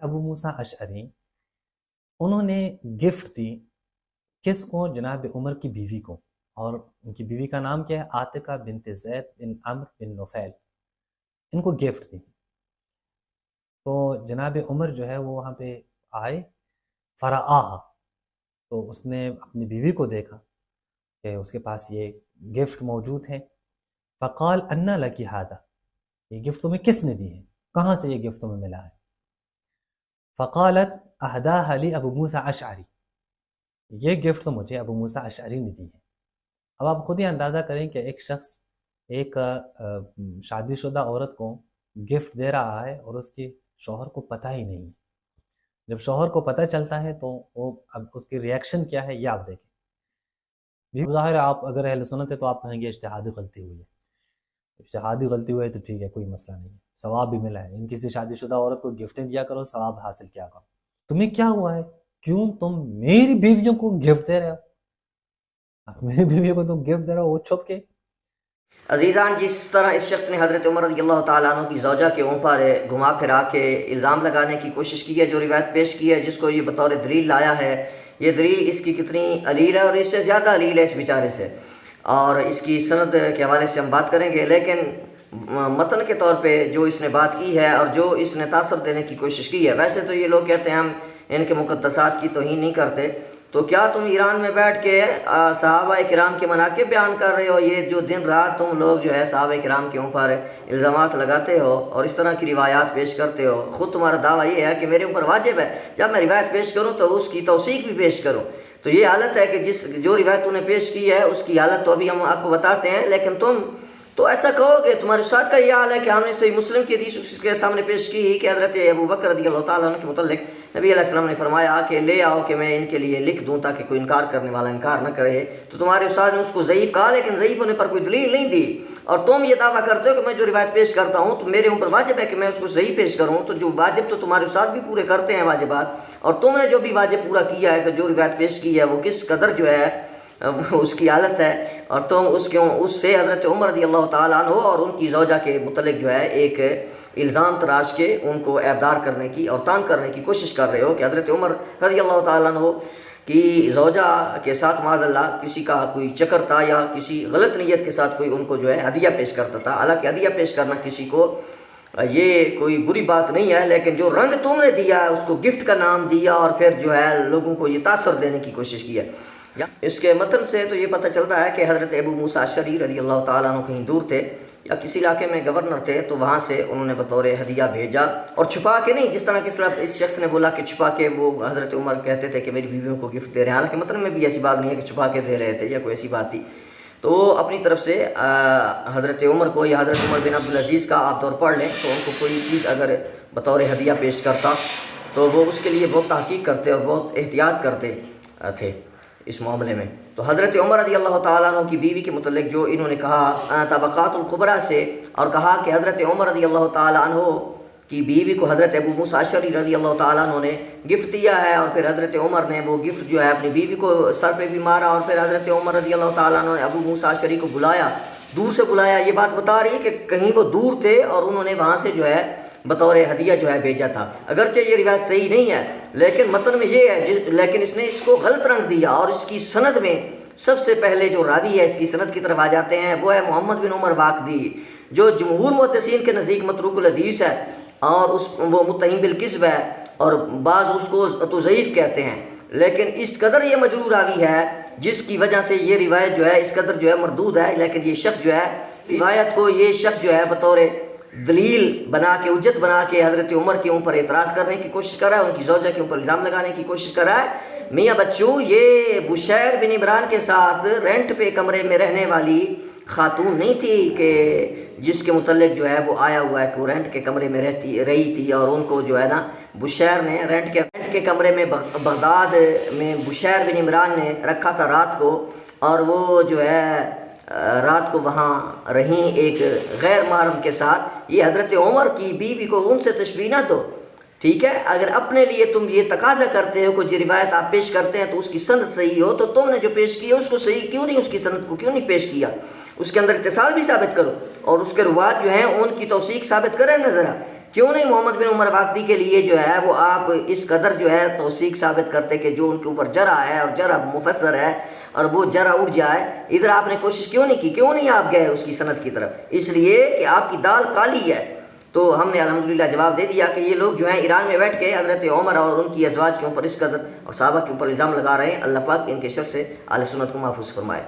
ابو موسیٰ اشعری انہوں نے گفٹ دی کس کو؟ جناب عمر کی بیوی کو، اور ان کی بیوی کا نام کیا ہے؟ عاتقہ بنت زید بن عمرو بن نفیل، ان کو گفٹ دی۔ تو جناب عمر جو ہے وہ وہاں پہ آئے، فرآہا، تو اس نے اپنی بیوی کو دیکھا کہ اس کے پاس یہ گفٹ موجود ہے۔ فقال انا لکی ھذا، یہ گفٹ تمہیں کس نے دی ہے؟ کہاں سے یہ گفٹ تمہیں ملا ہے؟ فقالت اہداھا لی ابو موسیٰ اشعری، یہ گفٹ تو مجھے ابو موسیٰ اشعری نے دی ہے۔ اب آپ خود ہی اندازہ کریں کہ ایک شخص ایک شادی شدہ عورت کو گفٹ دے رہا ہے اور اس کی شوہر کو پتہ ہی نہیں ہے۔ جب شوہر کو پتہ چلتا ہے تو وہ اب اس کی ریاکشن کیا ہے یہ آپ دیکھیں۔ ظاہر ہے آپ اگر اہل سنت ہے تو آپ کہیں گے اجتہادی غلطی ہوئی ہے، اجتہادی غلطی ہوئی ہے تو ٹھیک ہے، کوئی مسئلہ نہیں ہے، ثواب بھی ملا ہے۔ ان کسی شادی شدہ عورت کو گفٹیں دیا کرو، ثواب حاصل کیا کرو۔ تمہیں کیا ہوا ہے؟ کیوں تم میری بیویوں کو گفٹ دے رہے ہو؟ میری بیویوں کو تم گفٹ دے رہے ہو وہ چھپ کے۔ عزیزان، جس طرح اس شخص نے حضرت عمر رضی اللہ تعالیٰ عنہ کی زوجہ کے اوپر گھما پھرا کے الزام لگانے کی کوشش کی ہے، جو روایت پیش کی ہے جس کو یہ بطور دلیل لایا ہے، یہ دلیل اس کی کتنی علیل ہے اور اس سے زیادہ علیل ہے اس بیچارے سے، اور اس کی سند کے حوالے سے ہم بات کریں گے۔ لیکن متن کے طور پہ جو اس نے بات کی ہے اور جو اس نے تاثر دینے کی کوشش کی ہے، ویسے تو یہ لوگ کہتے ہیں ہم ان کے مقدسات کی توہین نہیں کرتے، تو کیا تم ایران میں بیٹھ کے صحابہ کرام کے مناقب بیان کر رہے ہو؟ یہ جو دن رات تم لوگ جو ہے صحابہ کرام کے اوپر الزامات لگاتے ہو اور اس طرح کی روایات پیش کرتے ہو، خود تمہارا دعویٰ یہ ہے کہ میرے اوپر واجب ہے جب میں روایت پیش کروں تو اس کی توثیق بھی پیش کروں۔ تو یہ حالت ہے کہ جو روایت تم نے پیش کی ہے اس کی حالت تو ابھی ہم آپ کو بتاتے ہیں، لیکن تم تو ایسا کہو گے، تمہارے استاد کا یہ حال ہے کہ ہم نے صحیح مسلم کی حدیث اس کے سامنے پیش کی کہ حضرت ابو بکر رضی اللہ تعالیٰ عنہ کے متعلق نبی علیہ السلام نے فرمایا کہ لے آؤ کہ میں ان کے لیے لکھ دوں تاکہ کوئی انکار کرنے والا انکار نہ کرے۔ تو تمہارے استاد نے اس کو ضعیف کہا، لیکن ضعیف ہونے پر کوئی دلیل نہیں دی، اور تم یہ دعویٰ کرتے ہو کہ میں جو روایت پیش کرتا ہوں تو میرے اوپر واجب ہے کہ میں اس کو صحیح پیش کروں۔ تو جو واجب تو تمہارے استاد بھی پورے کرتے ہیں واجبات، اور تم نے جو بھی واجب پورا کیا ہے کہ جو روایت پیش کی ہے وہ کس قدر جو ہے اس کی حالت ہے، اور تم اس سے حضرت عمر رضی اللہ تعالیٰ عنہ اور ان کی زوجہ کے متعلق جو ہے ایک الزام تراش کے ان کو عیبدار کرنے کی اور تان کرنے کی کوشش کر رہے ہو کہ حضرت عمر رضی اللہ تعالیٰ عنہ کی زوجہ کے ساتھ معاذ اللہ کسی کا کوئی چکر تھا یا کسی غلط نیت کے ساتھ کوئی ان کو جو ہے ہدیہ پیش کرتا تھا۔ حالانکہ ہدیہ پیش کرنا کسی کو یہ کوئی بری بات نہیں ہے، لیکن جو رنگ تم نے دیا ہے اس کو گفٹ کا نام دیا اور پھر جو ہے لوگوں کو یہ تاثر دینے کی کوشش کی ہے۔ اس کے متن سے تو یہ پتہ چلتا ہے کہ حضرت ابو موسیٰ اشعری رضی اللہ تعالیٰ عنہ کہیں دور تھے یا کسی علاقے میں گورنر تھے، تو وہاں سے انہوں نے بطور ہدیہ بھیجا، اور چھپا کے نہیں، جس طرح اس شخص نے بولا کہ چھپا کے وہ حضرت عمر کہتے تھے کہ میری بیویوں کو گفٹ دے رہے ہیں، حالانکہ متن میں بھی ایسی بات نہیں ہے کہ چھپا کے دے رہے تھے یا کوئی ایسی بات تھی۔ تو وہ اپنی طرف سے حضرت عمر کو یا حضرت عمر بن عبدالعزیز کا آپ دور پڑھ لیں تو ان کو کوئی چیز اگر بطور ہدیہ پیش کرتا تو وہ اس کے لیے بہت تحقیق کرتے اور بہت احتیاط کرتے تھے اس معاملے میں۔ تو حضرت عمر رضی اللہ تعالیٰ عنہ کی بیوی کے متعلق جو انہوں نے کہا طبقات الکبریٰ سے، اور کہا کہ حضرت عمر رضی اللہ تعالیٰ عنہ کی بیوی کو حضرت ابو موسیٰ اشعری رضی اللہ تعالیٰ عنہ نے گفٹ دیا ہے، اور پھر حضرت عمر نے وہ گفٹ جو ہے اپنی بیوی کو سر پہ بھی مارا، اور پھر حضرت عمر رضی اللہ تعالیٰ عنہ نے ابو موسیٰ اشعری کو بلایا، دور سے بلایا۔ یہ بات بتا رہی ہے کہ کہیں وہ دور تھے اور انہوں نے وہاں سے جو ہے بطور ہدیہ جو ہے بھیجا تھا۔ اگرچہ یہ روایت صحیح نہیں ہے لیکن متن میں یہ ہے، لیکن اس نے اس کو غلط رنگ دیا، اور اس کی سند میں سب سے پہلے جو راوی ہے اس کی سند کی طرف آ جاتے ہیں وہ ہے محمد بن عمر واقدی، جو جمہور محدثین کے نزدیک متروک الحدیث ہے، اور وہ متہم بالکذب ہے، اور بعض اس کو تو ضعیف کہتے ہیں، لیکن اس قدر یہ مجروح راوی ہے جس کی وجہ سے یہ روایت جو ہے اس قدر جو ہے مردود ہے۔ لیکن یہ شخص جو ہے روایت کو یہ شخص جو ہے بطور دلیل بنا کے حجت بنا کے حضرت عمر کے اوپر اعتراض کرنے کی کوشش کر رہا ہے، ان کی زوجہ کے اوپر الزام لگانے کی کوشش کر رہا ہے۔ میاں بچوں، یہ بشیر بن عمران کے ساتھ رینٹ پہ کمرے میں رہنے والی خاتون نہیں تھی کہ جس کے متعلق جو ہے وہ آیا ہوا ہے کہ وہ رینٹ کے کمرے میں رہی تھی، اور ان کو جو ہے نا بشیر نے رینٹ کے کمرے میں بغداد میں بشیر بن عمران نے رکھا تھا رات کو، اور وہ جو ہے رات کو وہاں رہیں ایک غیر محرم کے ساتھ۔ یہ حضرت عمر کی بیوی کو ان سے تشبیہ نہ دو، ٹھیک ہے؟ اگر اپنے لیے تم یہ تقاضا کرتے ہو کہ جو روایت آپ پیش کرتے ہیں تو اس کی سند صحیح ہو، تو تم نے جو پیش کی ہے اس کو صحیح کیوں نہیں، اس کی سند کو کیوں نہیں پیش کیا؟ اس کے اندر اتصال بھی ثابت کرو، اور اس کے روایت جو ہیں ان کی توثیق ثابت کریں نہ ذرا، کیوں نہیں محمد بن عمر واقعی کے لیے جو ہے وہ آپ اس قدر جو ہے توثیق ثابت کرتے کہ جو ان کے اوپر جرح ہے اور جرح مفسر ہے اور وہ جرح اٹھ جائے، ادھر آپ نے کوشش کیوں نہیں کی، کیوں نہیں آپ گئے اس کی سند کی طرف؟ اس لیے کہ آپ کی دال کالی ہے۔ تو ہم نے الحمدللہ جواب دے دیا کہ یہ لوگ جو ہیں ایران میں بیٹھ کے حضرت عمر اور ان کی ازواج کے اوپر اس قدر اور صحابہ کے اوپر الزام لگا رہے ہیں۔ اللہ پاک ان کے شر سے اہل سنت کو محفوظ فرمائے۔